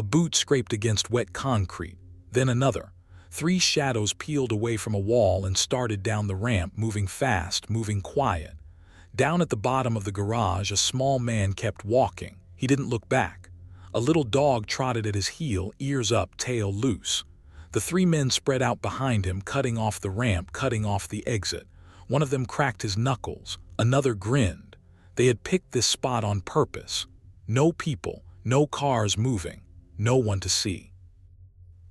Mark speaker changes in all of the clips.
Speaker 1: A boot scraped against wet concrete, then another. 3 shadows peeled away from a wall and started down the ramp, moving fast, moving quiet. Down at the bottom of the garage, a small man kept walking. He didn't look back. A little dog trotted at his heel, ears up, tail loose. The 3 men spread out behind him, cutting off the ramp, cutting off the exit. One of them cracked his knuckles. Another grinned. They had picked this spot on purpose. No people, no cars moving, no one to see.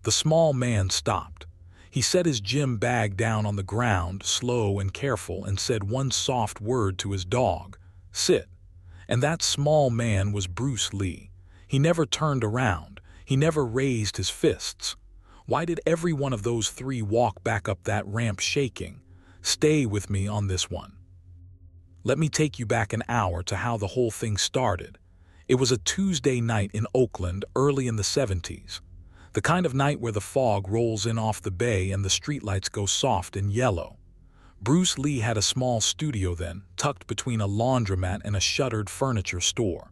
Speaker 1: The small man stopped. He set his gym bag down on the ground, slow and careful, and said one soft word to his dog, "Sit." And that small man was Bruce Lee. He never turned around. He never raised his fists. Why did every one of those 3 walk back up that ramp shaking? Stay with me on this one. Let me take you back an hour to how the whole thing started. It was a Tuesday night in Oakland, early in the 70s. The kind of night where the fog rolls in off the bay and the streetlights go soft and yellow. Bruce Lee had a small studio then, tucked between a laundromat and a shuttered furniture store.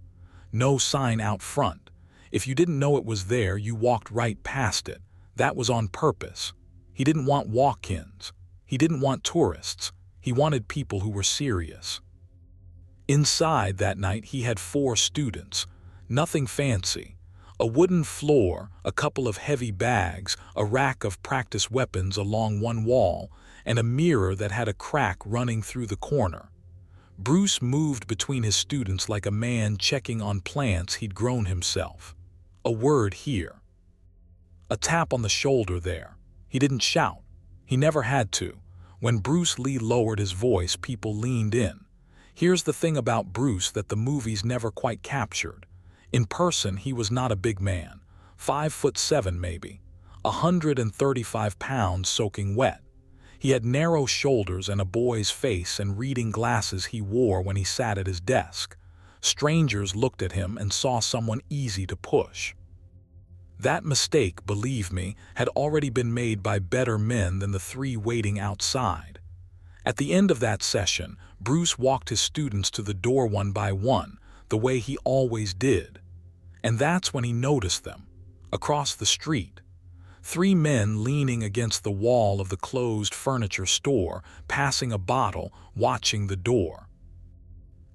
Speaker 1: No sign out front. If you didn't know it was there, you walked right past it. That was on purpose. He didn't want walk-ins. He didn't want tourists. He wanted people who were serious. Inside that night, he had 4 students. Nothing fancy. A wooden floor, a couple of heavy bags, a rack of practice weapons along one wall, and a mirror that had a crack running through the corner. Bruce moved between his students like a man checking on plants he'd grown himself. A word here. A tap on the shoulder there. He didn't shout. He never had to. When Bruce Lee lowered his voice, people leaned in. Here's the thing about Bruce that the movies never quite captured. In person, he was not a big man, 5'7" maybe, 135 pounds soaking wet. He had narrow shoulders and a boy's face and reading glasses he wore when he sat at his desk. Strangers looked at him and saw someone easy to push. That mistake, believe me, had already been made by better men than the 3 waiting outside. At the end of that session, Bruce walked his students to the door one by one, the way he always did. And that's when he noticed them. Across the street. 3 men leaning against the wall of the closed furniture store, passing a bottle, watching the door.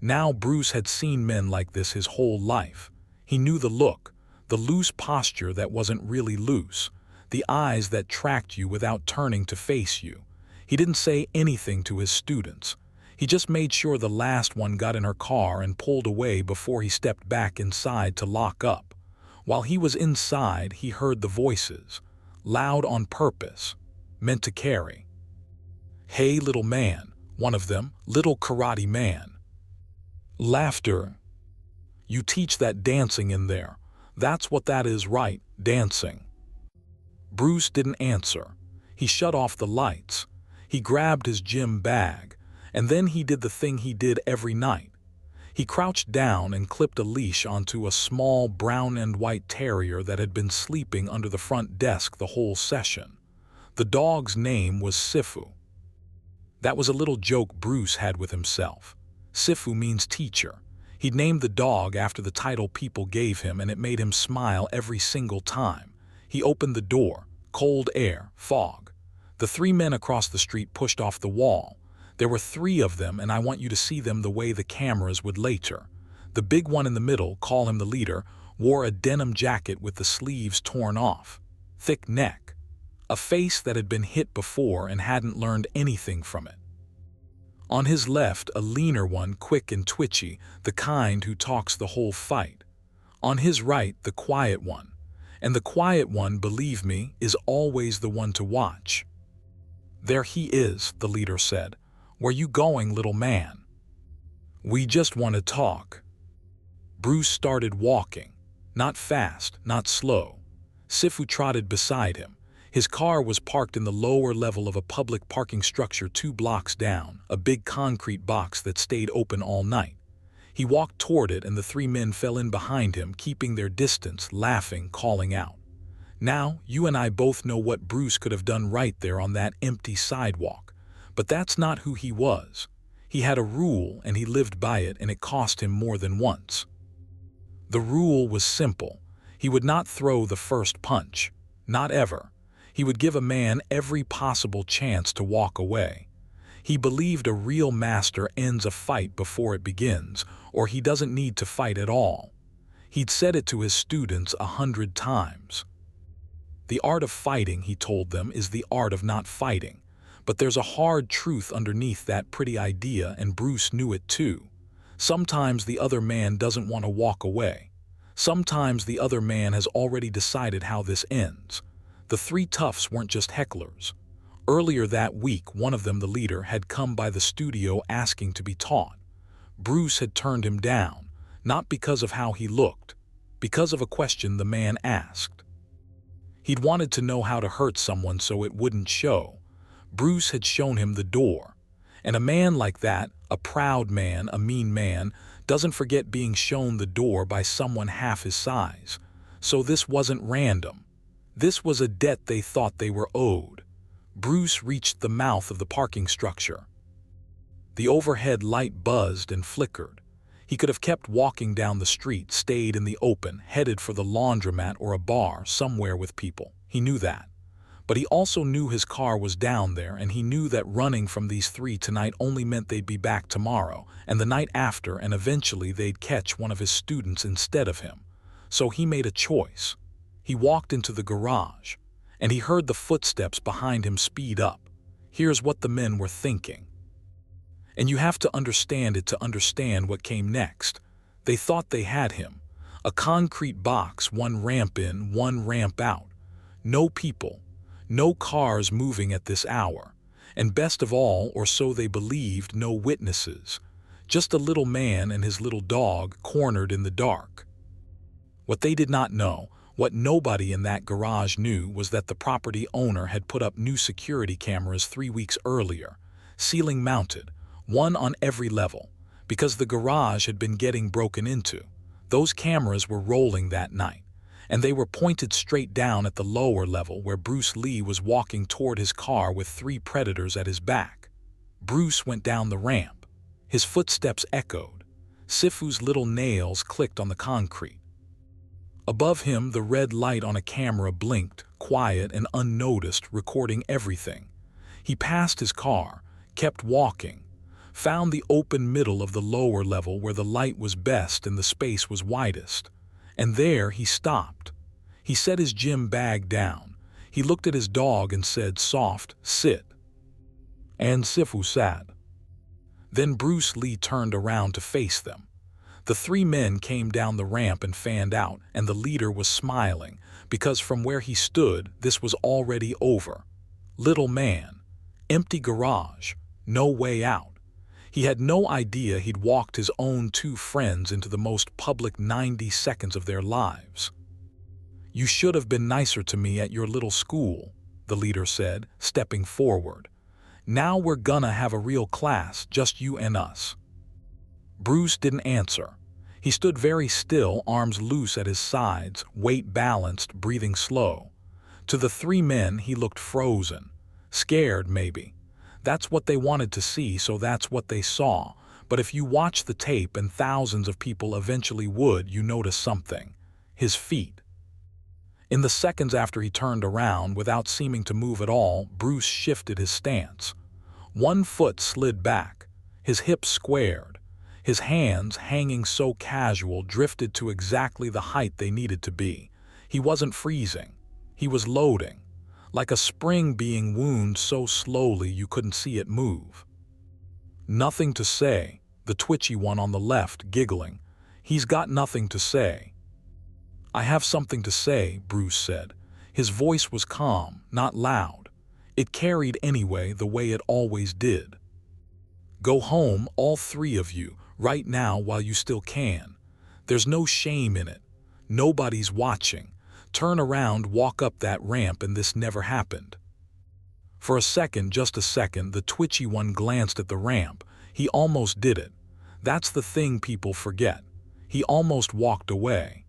Speaker 1: Now Bruce had seen men like this his whole life. He knew the look, the loose posture that wasn't really loose, the eyes that tracked you without turning to face you. He didn't say anything to his students. He just made sure the last one got in her car and pulled away before he stepped back inside to lock up. While he was inside, he heard the voices, loud on purpose, meant to carry. "Hey, little man," one of them, "little karate man." Laughter. "You teach that dancing in there. That's what that is, right, dancing." Bruce didn't answer. He shut off the lights. He grabbed his gym bag. And then he did the thing he did every night. He crouched down and clipped a leash onto a small brown and white terrier that had been sleeping under the front desk the whole session. The dog's name was Sifu. That was a little joke Bruce had with himself. Sifu means teacher. He'd named the dog after the title people gave him, and it made him smile every single time. He opened the door. Cold air, fog. The 3 men across the street pushed off the wall. There were 3 of them, and I want you to see them the way the cameras would later. The big one in the middle, call him the leader, wore a denim jacket with the sleeves torn off. Thick neck. A face that had been hit before and hadn't learned anything from it. On his left, a leaner one, quick and twitchy, the kind who talks the whole fight. On his right, the quiet one. And the quiet one, believe me, is always the one to watch. "There he is," the leader said. "Where you going, little man?" "We just want to talk." Bruce started walking. Not fast, not slow. Sifu trotted beside him. His car was parked in the lower level of a public parking structure 2 blocks down, a big concrete box that stayed open all night. He walked toward it and the 3 men fell in behind him, keeping their distance, laughing, calling out. Now, you and I both know what Bruce could have done right there on that empty sidewalk. But that's not who he was. He had a rule and he lived by it, and it cost him more than once. The rule was simple. He would not throw the first punch. Not ever. He would give a man every possible chance to walk away. He believed a real master ends a fight before it begins, or he doesn't need to fight at all. He'd said it to his students 100 times. The art of fighting, he told them, is the art of not fighting. But there's a hard truth underneath that pretty idea, and Bruce knew it too. Sometimes the other man doesn't want to walk away. Sometimes the other man has already decided how this ends. The three toughs weren't just hecklers. Earlier that week, one of them, the leader, had come by the studio asking to be taught. Bruce had turned him down, not because of how he looked, because of a question the man asked. He'd wanted to know how to hurt someone so it wouldn't show. Bruce had shown him the door. And a man like that, a proud man, a mean man, doesn't forget being shown the door by someone half his size. So this wasn't random. This was a debt they thought they were owed. Bruce reached the mouth of the parking structure. The overhead light buzzed and flickered. He could have kept walking down the street, stayed in the open, headed for the laundromat or a bar somewhere with people. He knew that. But he also knew his car was down there, and he knew that running from these three tonight only meant they'd be back tomorrow, and the night after, and eventually they'd catch one of his students instead of him. So he made a choice. He walked into the garage, and he heard the footsteps behind him speed up. Here's what the men were thinking. And you have to understand it to understand what came next. They thought they had him. A concrete box, one ramp in, one ramp out. No people. No cars moving at this hour. And best of all, or so they believed, no witnesses. Just a little man and his little dog cornered in the dark. What they did not know, what nobody in that garage knew, was that the property owner had put up new security cameras 3 weeks earlier, ceiling mounted, one on every level, because the garage had been getting broken into. Those cameras were rolling that night, and they were pointed straight down at the lower level where Bruce Lee was walking toward his car with 3 predators at his back. Bruce went down the ramp. His footsteps echoed. Sifu's little nails clicked on the concrete. Above him, the red light on a camera blinked, quiet and unnoticed, recording everything. He passed his car, kept walking, found the open middle of the lower level where the light was best and the space was widest. And there he stopped. He set his gym bag down. He looked at his dog and said, "Soft, sit." And Sifu sat. Then Bruce Lee turned around to face them. The 3 men came down the ramp and fanned out, and the leader was smiling, because from where he stood, this was already over. Little man. Empty garage. No way out. He had no idea he'd walked his own 2 friends into the most public 90 seconds of their lives. "You should have been nicer to me at your little school," the leader said, stepping forward. "Now we're gonna have a real class, just you and us." Bruce didn't answer. He stood very still, arms loose at his sides, weight balanced, breathing slow. To the 3 men, he looked frozen. Scared, maybe. That's what they wanted to see, so that's what they saw. But if you watch the tape, and thousands of people eventually would, you notice something. His feet. In the seconds after he turned around, without seeming to move at all, Bruce shifted his stance. One foot slid back, his hips squared. His hands, hanging so casual, drifted to exactly the height they needed to be. He wasn't freezing. He was loading. Like a spring being wound so slowly you couldn't see it move. "Nothing to say," the twitchy one on the left, giggling. "He's got nothing to say." "I have something to say," Bruce said. His voice was calm, not loud. It carried anyway, the way it always did. "Go home, all 3 of you, right now while you still can. There's no shame in it. Nobody's watching. Turn around, walk up that ramp, and this never happened." For a second, just a second, the twitchy one glanced at the ramp. He almost did it. That's the thing people forget. He almost walked away.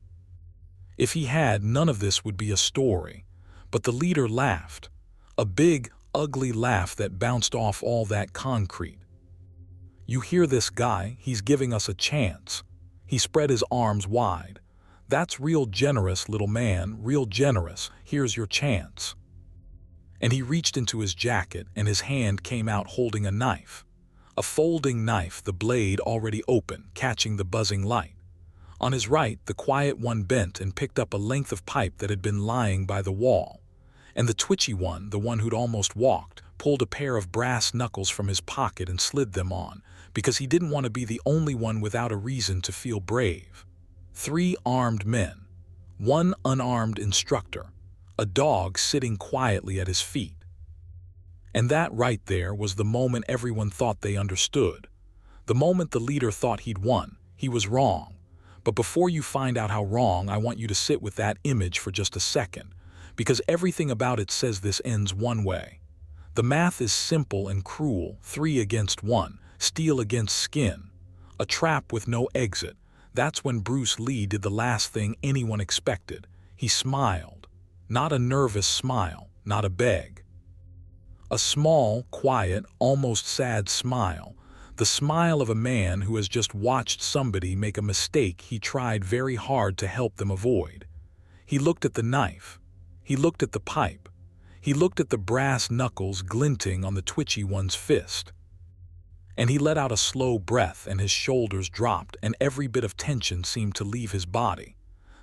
Speaker 1: If he had, none of this would be a story. But the leader laughed. A big, ugly laugh that bounced off all that concrete. "You hear this guy? He's giving us a chance." He spread his arms wide. That's real generous, little man, real generous. Here's your chance." And he reached into his jacket and his hand came out holding a knife. A folding knife, the blade already open, catching the buzzing light. On his right, the quiet one bent and picked up a length of pipe that had been lying by the wall. And the twitchy one, the one who'd almost walked, pulled a pair of brass knuckles from his pocket and slid them on, because he didn't want to be the only one without a reason to feel brave. 3 armed men, 1 unarmed instructor, a dog sitting quietly at his feet. And that right there was the moment everyone thought they understood. The moment the leader thought he'd won. He was wrong. But before you find out how wrong, I want you to sit with that image for just a second, because everything about it says this ends one way. The math is simple and cruel, 3 against 1, steel against skin. A trap with no exit. That's when Bruce Lee did the last thing anyone expected. He smiled. Not a nervous smile, not a beg. A small, quiet, almost sad smile. The smile of a man who has just watched somebody make a mistake he tried very hard to help them avoid. He looked at the knife. He looked at the pipe. He looked at the brass knuckles glinting on the twitchy one's fist. And he let out a slow breath and his shoulders dropped and every bit of tension seemed to leave his body.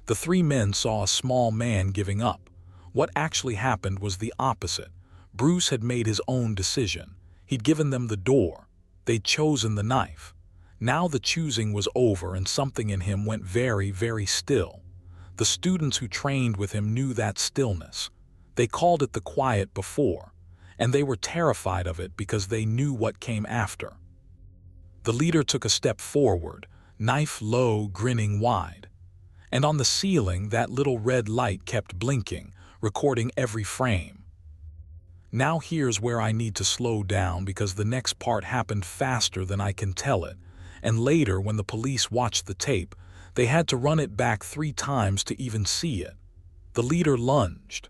Speaker 1: The 3 men saw a small man giving up. What actually happened was the opposite. Bruce had made his own decision. He'd given them the door. They'd chosen the knife. Now the choosing was over and something in him went very, very still. The students who trained with him knew that stillness. They called it the quiet before, and they were terrified of it because they knew what came after. The leader took a step forward, knife low, grinning wide. And on the ceiling, that little red light kept blinking, recording every frame. Now here's where I need to slow down because the next part happened faster than I can tell it, and later when the police watched the tape, they had to run it back 3 times to even see it. The leader lunged.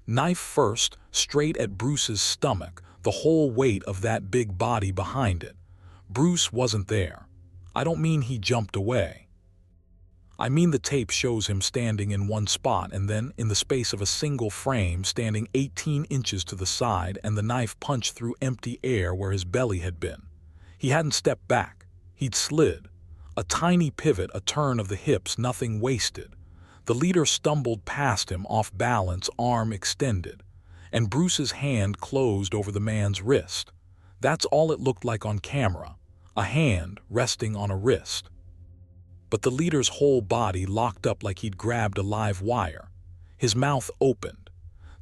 Speaker 1: Knife first, straight at Bruce's stomach, the whole weight of that big body behind it. Bruce wasn't there. I don't mean he jumped away. I mean the tape shows him standing in one spot and then, in the space of a single frame, standing 18 inches to the side and the knife punched through empty air where his belly had been. He hadn't stepped back. He'd slid. A tiny pivot, a turn of the hips, nothing wasted. The leader stumbled past him, off balance, arm extended. And Bruce's hand closed over the man's wrist. That's all it looked like on camera. A hand resting on a wrist. But the leader's whole body locked up like he'd grabbed a live wire. His mouth opened.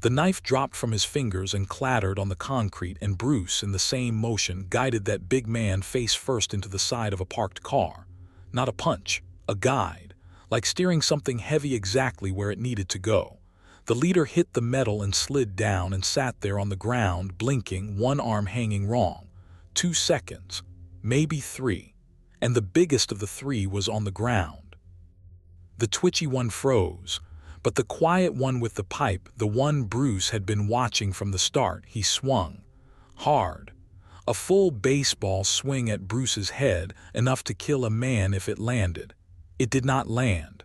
Speaker 1: The knife dropped from his fingers and clattered on the concrete, and Bruce, in the same motion, guided that big man face first into the side of a parked car. Not a punch, a guide, like steering something heavy exactly where it needed to go. The leader hit the metal and slid down and sat there on the ground, blinking, one arm hanging wrong. 2 seconds, maybe 3. And the biggest of the 3 was on the ground. The twitchy one froze, but the quiet one with the pipe, the one Bruce had been watching from the start, he swung. Hard. A full baseball swing at Bruce's head, enough to kill a man if it landed. It did not land.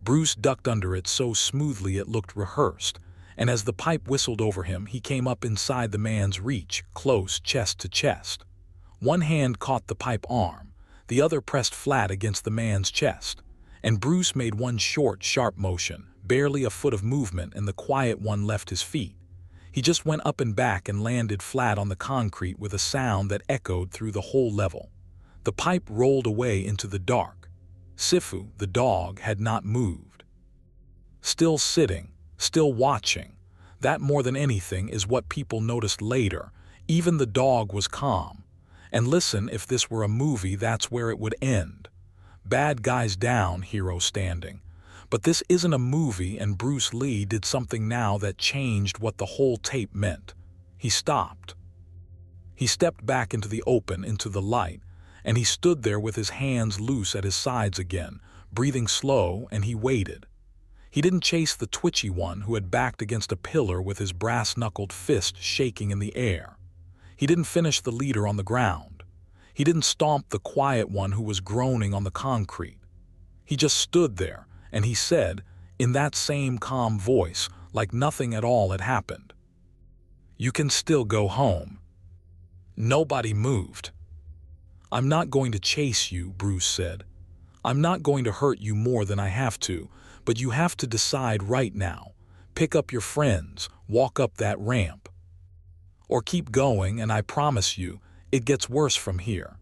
Speaker 1: Bruce ducked under it so smoothly it looked rehearsed, and as the pipe whistled over him, he came up inside the man's reach, close, chest to chest. One hand caught the pipe arm, the other pressed flat against the man's chest, and Bruce made one short, sharp motion, barely a foot of movement, and the quiet one left his feet. He just went up and back and landed flat on the concrete with a sound that echoed through the whole level. The pipe rolled away into the dark. Sifu, the dog, had not moved. Still sitting, still watching. That more than anything is what people noticed later. Even the dog was calm. And listen, if this were a movie, that's where it would end. Bad guys down, hero standing. But this isn't a movie, and Bruce Lee did something now that changed what the whole tape meant. He stopped. He stepped back into the open, into the light, and he stood there with his hands loose at his sides again, breathing slow, and he waited. He didn't chase the twitchy one who had backed against a pillar with his brass-knuckled fist shaking in the air. He didn't finish the leader on the ground. He didn't stomp the quiet one who was groaning on the concrete. He just stood there, and he said, in that same calm voice, like nothing at all had happened, "You can still go home." Nobody moved. "I'm not going to chase you," Bruce said. "I'm not going to hurt you more than I have to, but you have to decide right now. Pick up your friends, walk up that ramp. Or keep going, and I promise you, it gets worse from here."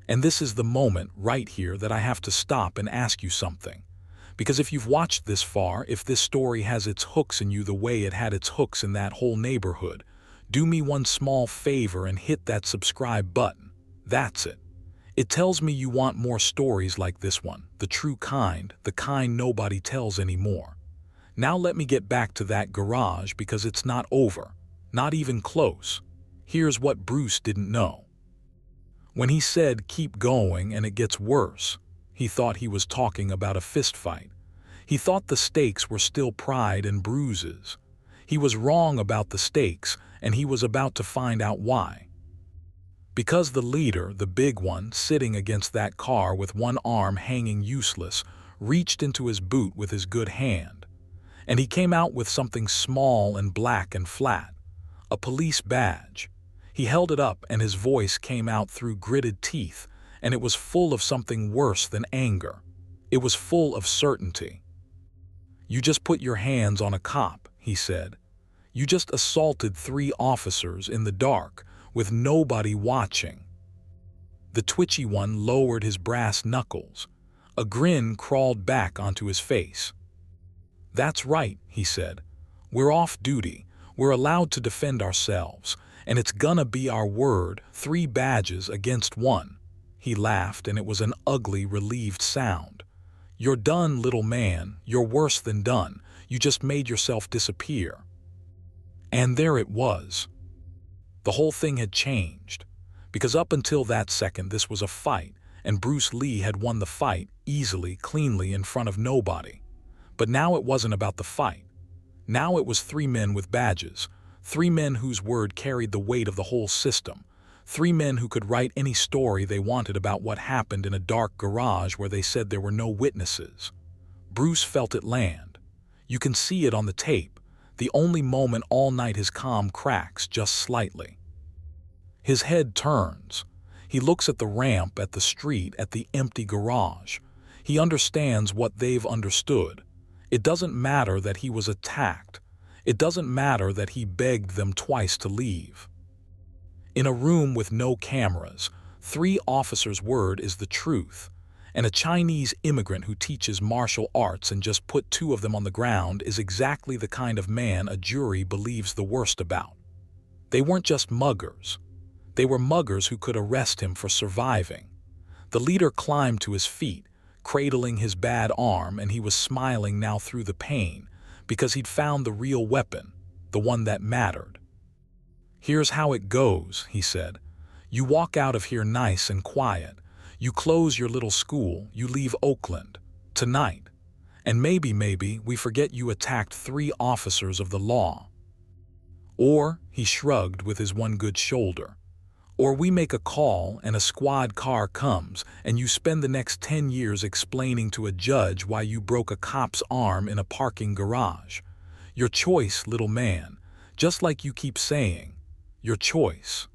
Speaker 1: And this is the moment right here that I have to stop and ask you something. Because if you've watched this far, if this story has its hooks in you the way it had its hooks in that whole neighborhood, do me one small favor and hit that subscribe button. That's it. It tells me you want more stories like this one, the true kind, the kind nobody tells anymore. Now let me get back to that garage because it's not over, not even close. Here's what Bruce didn't know. When he said keep going and it gets worse, he thought he was talking about a fistfight. He thought the stakes were still pride and bruises. He was wrong about the stakes, and he was about to find out why. Because the leader, the big one, sitting against that car with one arm hanging useless, reached into his boot with his good hand. And he came out with something small and black and flat, a police badge. He held it up and his voice came out through gritted teeth, and it was full of something worse than anger. It was full of certainty. "You just put your hands on a cop," he said. "You just assaulted 3 officers in the dark, with nobody watching." The twitchy one lowered his brass knuckles. A grin crawled back onto his face. "That's right," he said. "We're off duty. We're allowed to defend ourselves. And it's gonna be our word, 3 badges against 1. He laughed, and it was an ugly, relieved sound. "You're done, little man. You're worse than done. You just made yourself disappear." And there it was. The whole thing had changed. Because up until that second, this was a fight, and Bruce Lee had won the fight easily, cleanly, in front of nobody. But now it wasn't about the fight. Now it was 3 men with badges. 3 men whose word carried the weight of the whole system. 3 men who could write any story they wanted about what happened in a dark garage where they said there were no witnesses. Bruce felt it land. You can see it on the tape. The only moment all night his calm cracks just slightly. His head turns. He looks at the ramp, at the street, at the empty garage. He understands what they've understood. It doesn't matter that he was attacked. It doesn't matter that he begged them twice to leave. In a room with no cameras, 3 officers' word is the truth, and a Chinese immigrant who teaches martial arts and just put 2 of them on the ground is exactly the kind of man a jury believes the worst about. They weren't just muggers. They were muggers who could arrest him for surviving. The leader climbed to his feet, cradling his bad arm, and he was smiling now through the pain, because he'd found the real weapon, the one that mattered. "Here's how it goes," he said. "You walk out of here nice and quiet. You close your little school, you leave Oakland, tonight. And maybe we forget you attacked 3 officers of the law. Or," he shrugged with his one good shoulder, "or we make a call and a squad car comes and you spend the next 10 years explaining to a judge why you broke a cop's arm in a parking garage. Your choice, little man, just like you keep saying, your choice."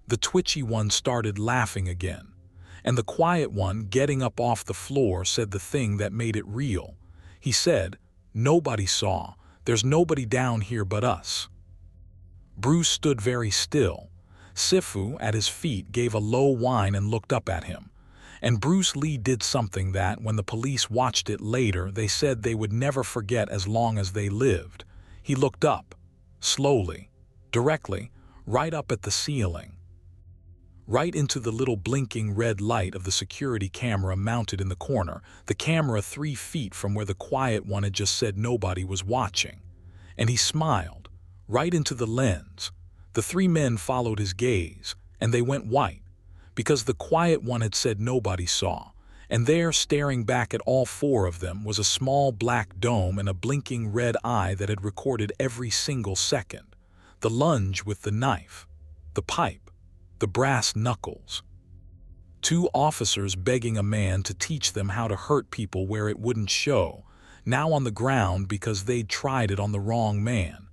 Speaker 1: The twitchy one started laughing again, and the quiet one, getting up off the floor, said the thing that made it real. He said, "Nobody saw. There's nobody down here but us." Bruce stood very still. Sifu, at his feet, gave a low whine and looked up at him. And Bruce Lee did something that, when the police watched it later, they said they would never forget as long as they lived. He looked up, slowly, directly, right up at the ceiling. Right into the little blinking red light of the security camera mounted in the corner, the camera 3 feet from where the quiet one had just said nobody was watching. And he smiled, right into the lens. The 3 men followed his gaze, and they went white, because the quiet one had said nobody saw, and there, staring back at all 4 of them, was a small black dome and a blinking red eye that had recorded every single second. The lunge with the knife, the pipe, the brass knuckles. Two officers begging a man to teach them how to hurt people where it wouldn't show, now on the ground because they'd tried it on the wrong man.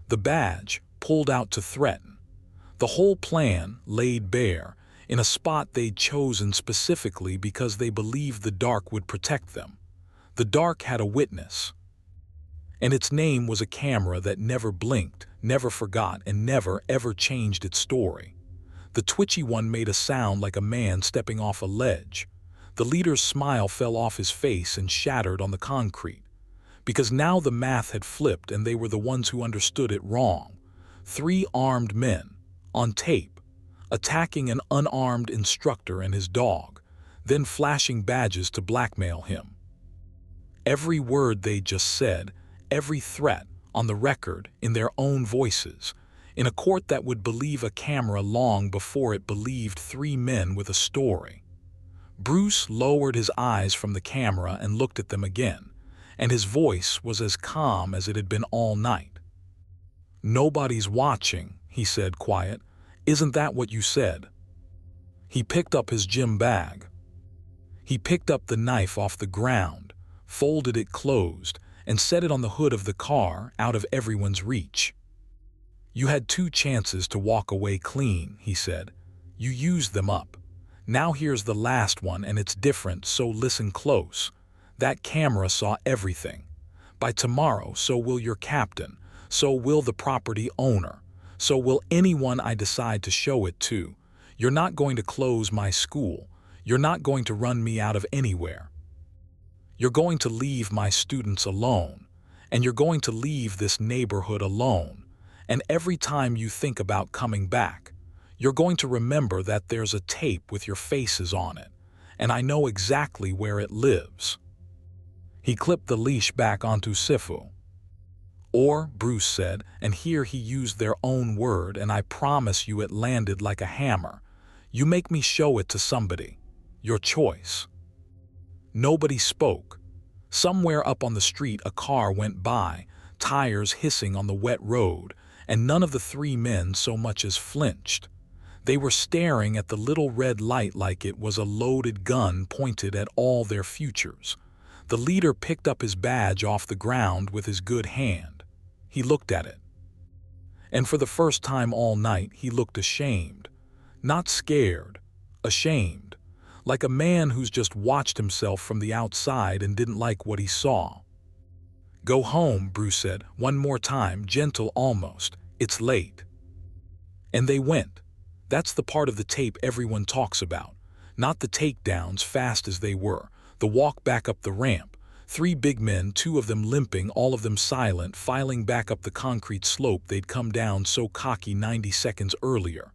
Speaker 1: The badge pulled out to threaten. The whole plan laid bare in a spot they'd chosen specifically because they believed the dark would protect them. The dark had a witness, and its name was a camera that never blinked, never forgot, and never ever changed its story. The twitchy one made a sound like a man stepping off a ledge. The leader's smile fell off his face and shattered on the concrete. Because now the math had flipped and they were the ones who understood it wrong. 3 armed men, on tape, attacking an unarmed instructor and his dog, then flashing badges to blackmail him. Every word they just said, every threat, on the record, in their own voices, in a court that would believe a camera long before it believed 3 men with a story. Bruce lowered his eyes from the camera and looked at them again, and his voice was as calm as it had been all night. "Nobody's watching," he said, quiet. "Isn't that what you said?" He picked up his gym bag. He picked up the knife off the ground, folded it closed, and set it on the hood of the car out of everyone's reach. "You had 2 chances to walk away clean," he said. "You used them up. Now here's the last one, and it's different, so listen close. That camera saw everything. By tomorrow, so will your captain, so will the property owner, so will anyone I decide to show it to. You're not going to close my school. You're not going to run me out of anywhere. You're going to leave my students alone, and you're going to leave this neighborhood alone. And every time you think about coming back, you're going to remember that there's a tape with your faces on it, and I know exactly where it lives." He clipped the leash back onto Sifu. "Or," Bruce said, and here he used their own word, and I promise you it landed like a hammer, "you make me show it to somebody. Your choice." Nobody spoke. Somewhere up on the street a car went by, tires hissing on the wet road, and none of the 3 men so much as flinched. They were staring at the little red light like it was a loaded gun pointed at all their futures. The leader picked up his badge off the ground with his good hand. He looked at it. And for the first time all night he looked ashamed. Not scared, ashamed. Like a man who's just watched himself from the outside and didn't like what he saw. "Go home," Bruce said, one more time, gentle almost. "It's late." And they went. That's the part of the tape everyone talks about. Not the takedowns, fast as they were. The walk back up the ramp. 3 big men, 2 of them limping, all of them silent, filing back up the concrete slope they'd come down so cocky 90 seconds earlier.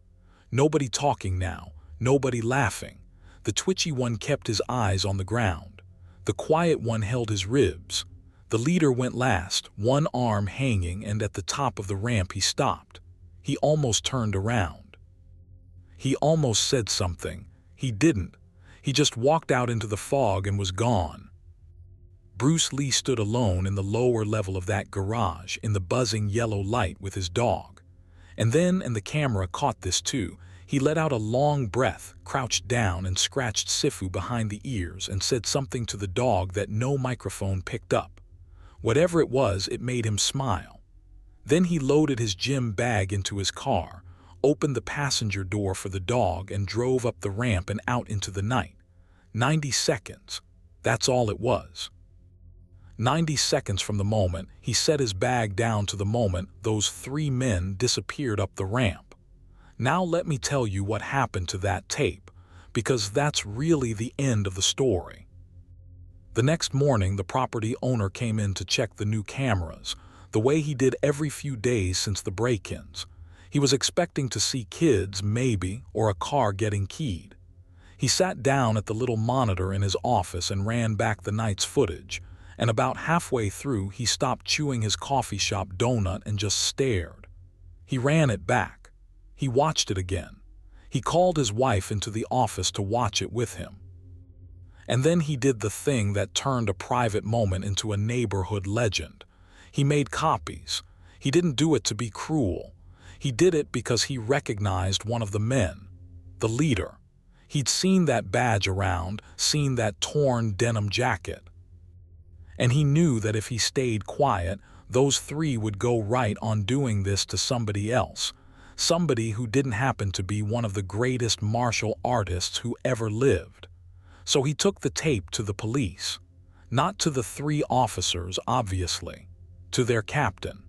Speaker 1: Nobody talking now. Nobody laughing. The twitchy one kept his eyes on the ground. The quiet one held his ribs. The leader went last, one arm hanging, and at the top of the ramp he stopped. He almost turned around. He almost said something. He didn't. He just walked out into the fog and was gone. Bruce Lee stood alone in the lower level of that garage in the buzzing yellow light with his dog. And then, and the camera caught this too, he let out a long breath, crouched down and scratched Sifu behind the ears and said something to the dog that no microphone picked up. Whatever it was, it made him smile. Then he loaded his gym bag into his car, opened the passenger door for the dog and drove up the ramp and out into the night. 90 seconds. That's all it was. 90 seconds from the moment he set his bag down to the moment those 3 men disappeared up the ramp. Now let me tell you what happened to that tape, because that's really the end of the story. The next morning, the property owner came in to check the new cameras, the way he did every few days since the break-ins. He was expecting to see kids, maybe, or a car getting keyed. He sat down at the little monitor in his office and ran back the night's footage, and about halfway through he stopped chewing his coffee shop donut and just stared. He ran it back. He watched it again. He called his wife into the office to watch it with him. And then he did the thing that turned a private moment into a neighborhood legend. He made copies. He didn't do it to be cruel. He did it because he recognized one of the men, the leader. He'd seen that badge around, seen that torn denim jacket. And he knew that if he stayed quiet, those three would go right on doing this to somebody else, somebody who didn't happen to be one of the greatest martial artists who ever lived. So he took the tape to the police. Not to the three officers, obviously, to their captain.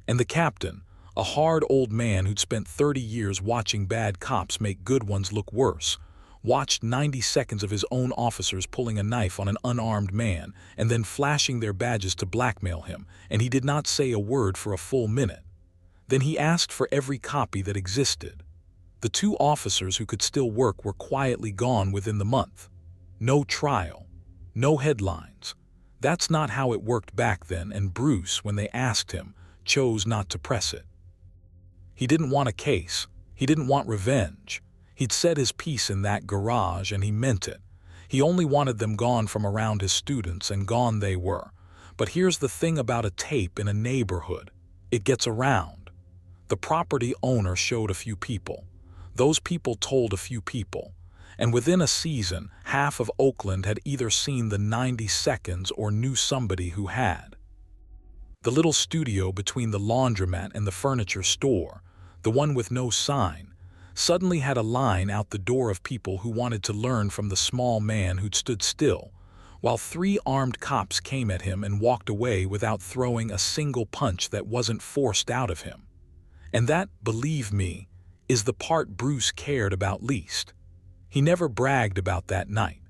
Speaker 1: And the captain, a hard old man who'd spent 30 years watching bad cops make good ones look worse, watched 90 seconds of his own officers pulling a knife on an unarmed man and then flashing their badges to blackmail him, and he did not say a word for a full minute. Then he asked for every copy that existed. The two officers who could still work were quietly gone within the month. No trial. No headlines. That's not how it worked back then, and Bruce, when they asked him, chose not to press it. He didn't want a case. He didn't want revenge. He'd said his piece in that garage, and he meant it. He only wanted them gone from around his students, and gone they were. But here's the thing about a tape in a neighborhood. It gets around. The property owner showed a few people. Those people told a few people. And within a season, half of Oakland had either seen the 90 seconds or knew somebody who had. The little studio between the laundromat and the furniture store, the one with no sign, suddenly had a line out the door of people who wanted to learn from the small man who'd stood still, while three armed cops came at him and walked away without throwing a single punch that wasn't forced out of him. And that, believe me, is the part Bruce cared about least. He never bragged about that night.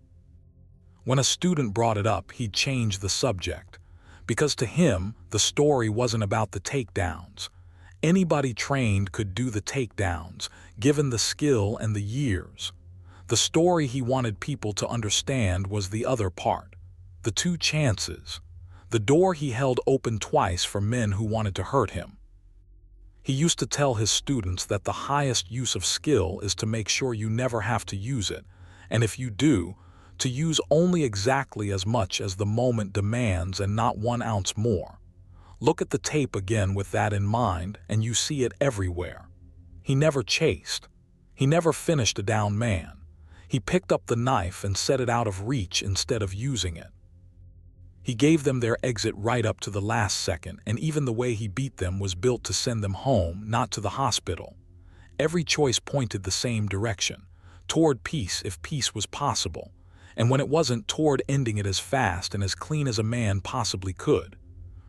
Speaker 1: When a student brought it up, he'd change the subject, because to him, the story wasn't about the takedowns. Anybody trained could do the takedowns, given the skill and the years. The story he wanted people to understand was the other part, the two chances, the door he held open twice for men who wanted to hurt him. He used to tell his students that the highest use of skill is to make sure you never have to use it, and if you do, to use only exactly as much as the moment demands and not 1 ounce more. Look at the tape again with that in mind, and you see it everywhere. He never chased. He never finished a down man. He picked up the knife and set it out of reach instead of using it. He gave them their exit right up to the last second, and even the way he beat them was built to send them home, not to the hospital. Every choice pointed the same direction, toward peace if peace was possible, and when it wasn't, toward ending it as fast and as clean as a man possibly could.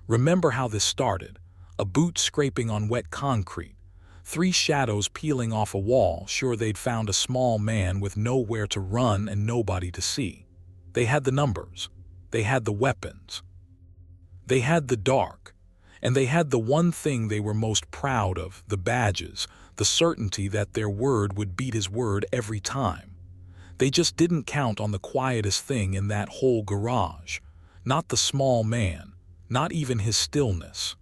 Speaker 1: Remember how this started: a boot scraping on wet concrete, 3 shadows peeling off a wall, sure they'd found a small man with nowhere to run and nobody to see. They had the numbers. They had the weapons. They had the dark. And they had the one thing they were most proud of, the badges, the certainty that their word would beat his word every time. They just didn't count on the quietest thing in that whole garage. Not the small man, not even his stillness.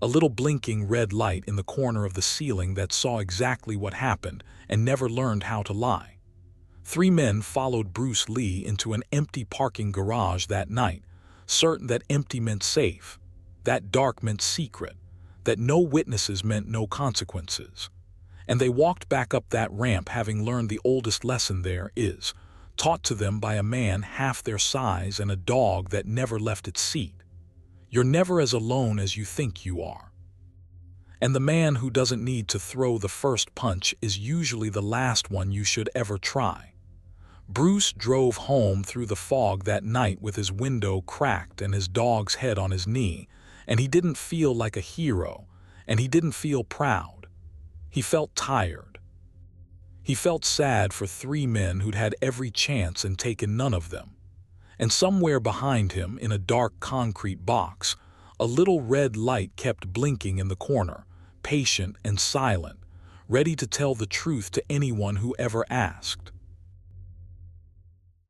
Speaker 1: A little blinking red light in the corner of the ceiling that saw exactly what happened and never learned how to lie. 3 men followed Bruce Lee into an empty parking garage that night, certain that empty meant safe, that dark meant secret, that no witnesses meant no consequences. And they walked back up that ramp having learned the oldest lesson there is, taught to them by a man half their size and a dog that never left its seat. You're never as alone as you think you are. And the man who doesn't need to throw the first punch is usually the last one you should ever try. Bruce drove home through the fog that night with his window cracked and his dog's head on his knee, and he didn't feel like a hero, and he didn't feel proud. He felt tired. He felt sad for 3 men who'd had every chance and taken none of them. And somewhere behind him, in a dark concrete box, a little red light kept blinking in the corner, patient and silent, ready to tell the truth to anyone who ever asked.